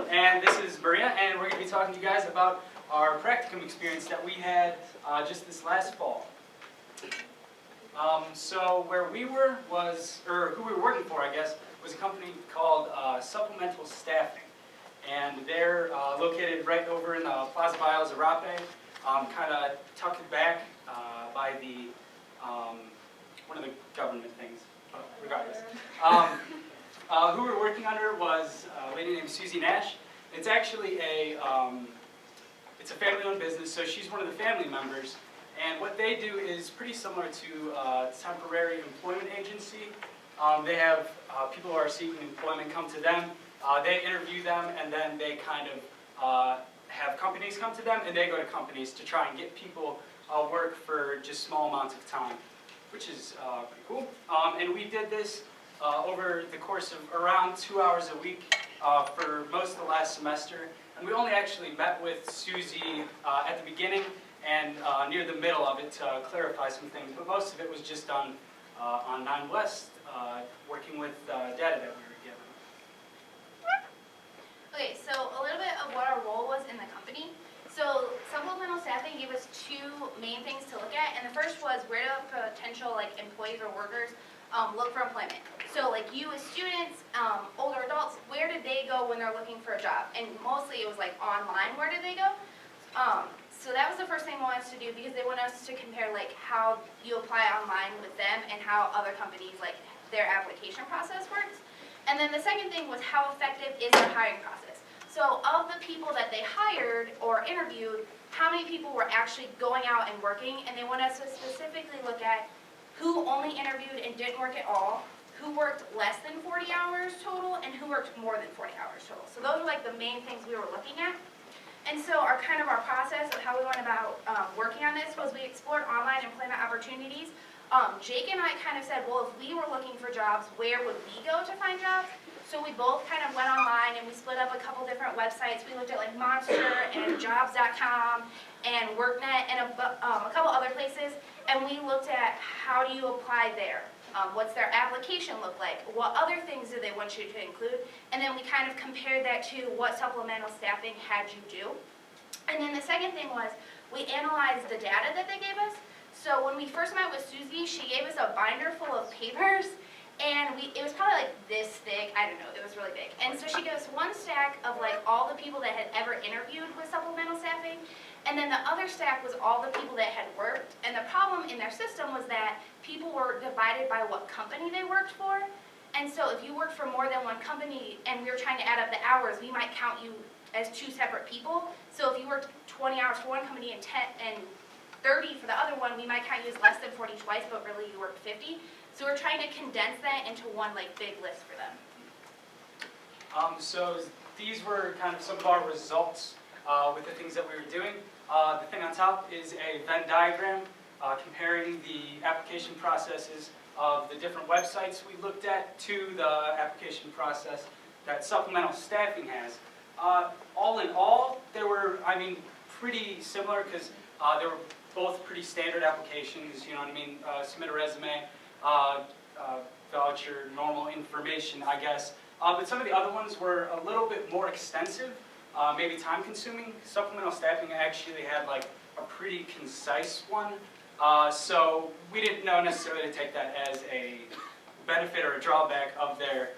And this is Maria, and we're going to be talking to you guys about our practicum experience that we had just this last fall. So where we were was, or who we were working for, I guess, was a company called Supplemental Staffing. And they're located right over in the Plaza by El Zarape, kind of tucked back by the, one of the government things, but regardless. Who we were working under was a lady named Susie Nash. It's actually it's a family-owned business, so she's one of the family members. And what they do is pretty similar to a temporary employment agency. They have people who are seeking employment come to them. They interview them, and then they kind of have companies come to them, and they go to companies to try and get people work for just small amounts of time, which is pretty cool. And we did this over the course of around 2 hours a week for most of the last semester. And we only actually met with Susie at the beginning and near the middle of it to clarify some things, but most of it was just on 9 West, working with data that we were given. Okay, so a little bit of what our role was in the company. So supplemental staffing gave us 2 main things to look at, and the first was where do potential employees or workers look for employment. So you as students, older adults, where did they go when they're looking for a job? And mostly it was online, where did they go? So that was the first thing we wanted us to do, because they want us to compare how you apply online with them and how other companies, their application process works. And then the second thing was how effective is their hiring process. So of the people that they hired or interviewed, how many people were actually going out and working? And they want us to specifically look at who only interviewed and didn't work at all, who worked less than 40 hours total, and who worked more than 40 hours total. So those were the main things we were looking at. And so our process of how we went about working on this was we explored online employment opportunities. Jake and I kind of said, well, if we were looking for jobs, where would we go to find jobs? So we both kind of went online and we split up a couple different websites. We looked at Monster and Jobs.com and WorkNet and a couple other places. And we looked at how do you apply there? What's their application look like? What other things do they want you to include? And then we kind of compared that to what supplemental staffing had you do. And then the second thing was we analyzed the data that they gave us. So when we first met with Susie, she gave us a binder full of papers, and it was probably this thick, I don't know, it was really big. And so she gave us one stack of all the people that had ever interviewed with supplemental staffing, and then the other stack was all the people that had worked. And the problem in their system was that people were divided by what company they worked for. And so if you worked for more than one company and we were trying to add up the hours, we might count you as 2 separate people. So if you worked 20 hours for one company and 30 for the other one, we might count you as less than 40 twice, but really you worked 50. So we're trying to condense that into one big list for them. So these were kind of some of our results with the things that we were doing. The thing on top is a Venn diagram comparing the application processes of the different websites we looked at to the application process that supplemental staffing has. All in all, they were, pretty similar, because they were both pretty standard applications, you know what I mean? Submit a resume, voucher, normal information, I guess. But some of the other ones were a little bit more extensive, maybe time-consuming. Supplemental staffing actually had a pretty concise one, so we didn't know necessarily to take that as a benefit or a drawback of their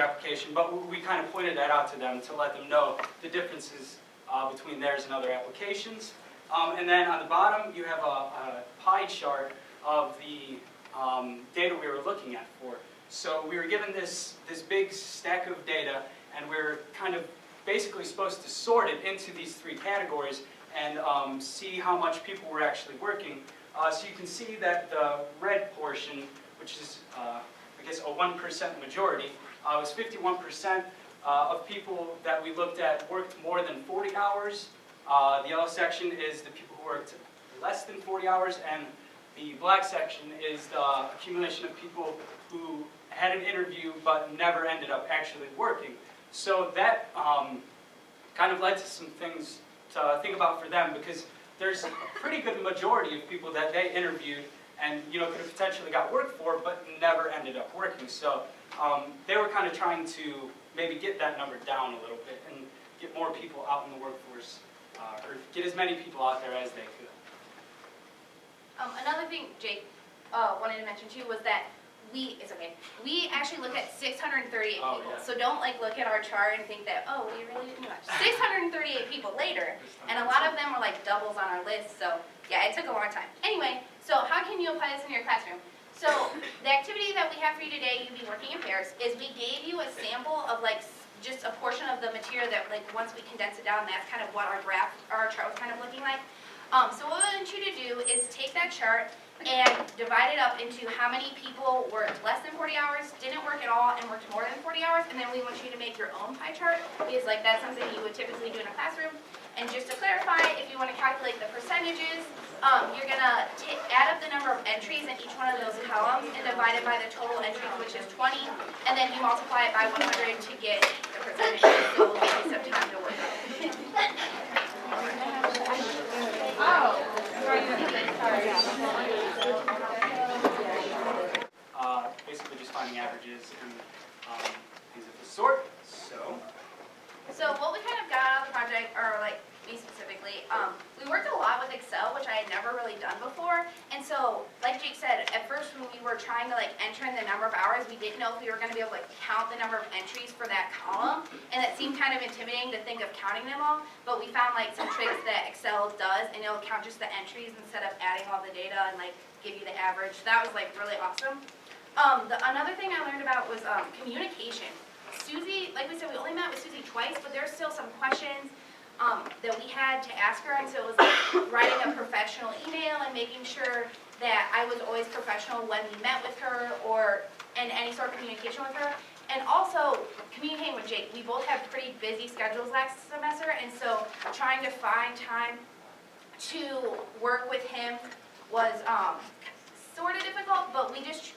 application, but we kind of pointed that out to them to let them know the differences between theirs and other applications. And then on the bottom, you have a pie chart of the data we were looking at for. So we were given this big stack of data, and we were kind of basically supposed to sort it into these 3 categories and see how much people were actually working. So you can see that the red portion, which is, I guess, a 1% majority, was 51% of people that we looked at worked more than 40 hours. The yellow section is the people who worked less than 40 hours, and the black section is the accumulation of people who had an interview but never ended up actually working. So that kind of led to some things to think about for them, because there's a pretty good majority of people that they interviewed and could have potentially got work for but never ended up working. So they were kind of trying to maybe get that number down a little bit and get more people out in the workforce, or get as many people out there as they could. Another thing Jake wanted to mention too was that we actually look at 638 Oh, people. yeah. So don't like look at our chart and think that, oh, we really didn't do much. 638 people later, and a lot of them were like doubles on our list. So yeah, it took a long time. Anyway, so how can you apply this in your classroom? So the activity that we have for you today, you'll be working in pairs, is we gave you a sample of like just a portion of the material that like once we condense it down, that's kind of what our chart was kind of looking like. So what we want you to do is take that chart and divide it up into how many people worked less than 40 hours, didn't work at all, and worked more than 40 hours, and then we want you to make your own pie chart, because like that's something you would typically do in a classroom. And just to clarify, if you want to calculate the percentages, you're going to add up the number of entries in each one of those columns and divide it by the total entries, which is 20, and then you multiply it by 100 to get the percentages, so we'll give you some time to work on it. Basically just finding averages and things of the sort. So what we kind of got out of the project, or like me specifically, we worked a lot with Excel, which I had never really done before. And so, like Jake said, at first when we were trying to like enter in the number of hours, we didn't know if we were going to be able to like count the number of entries for that column. And it seemed kind of intimidating to think of counting them all. But we found like some tricks that Excel does, and it'll count just the entries instead of adding all the data and like give you the average. That was like really awesome. Another thing I learned about was communication. Susie, like we said, we only met with Susie twice, but there's still some questions that we had to ask her, and so it was like writing a professional email and making sure that I was always professional when we met with her or in any sort of communication with her. And also communicating with Jake. We both had pretty busy schedules last semester, and so trying to find time to work with him was sort of difficult, but we just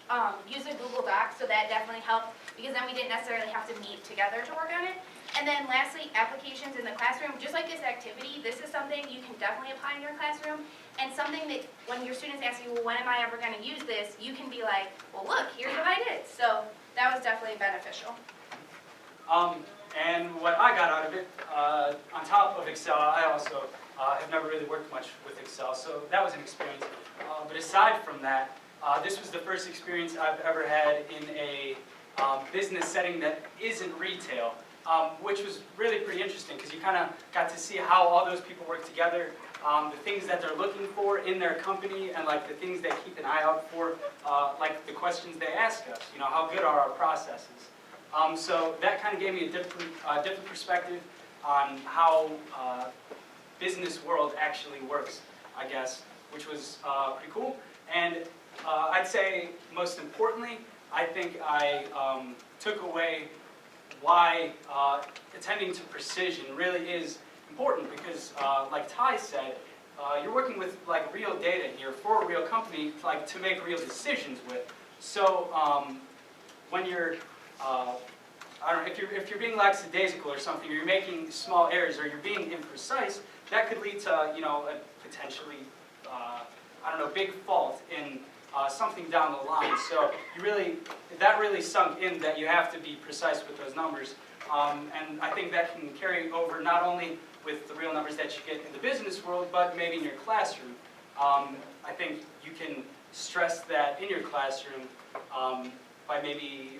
used a Google Doc, so that definitely helped, because then we didn't necessarily have to meet together to work on it. And then lastly, applications in the classroom. Just like this activity, this is something you can definitely apply in your classroom, and something that when your students ask you, well, when am I ever going to use this, you can be like, well, look, here's what I did. So that was definitely beneficial. And what I got out of it, on top of Excel, I also have never really worked much with Excel, so that was an experience. But aside from that, this was the first experience I've ever had in a business setting that isn't retail, which was really pretty interesting because you kind of got to see how all those people work together, the things that they're looking for in their company, and like the things they keep an eye out for, like the questions they ask us, you know, how good are our processes. So that kind of gave me a different perspective on how business world actually works, I guess, which was pretty cool. And I'd say most importantly, I think I took away why attending to precision really is important, because like Ty said, you're working with like real data here for a real company, like to make real decisions with. So when you're I don't know, if you're being lackadaisical or something, or you're making small errors, or you're being imprecise, that could lead to, you know, a potentially, I don't know, big fault in something down the line. So that really sunk in, that you have to be precise with those numbers. And I think that can carry over not only with the real numbers that you get in the business world, but maybe in your classroom. I think you can stress that in your classroom by maybe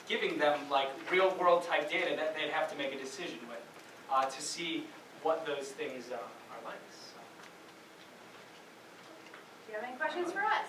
giving them like real world type data that they'd have to make a decision with to see what those things are like. So. Do you have any questions for us?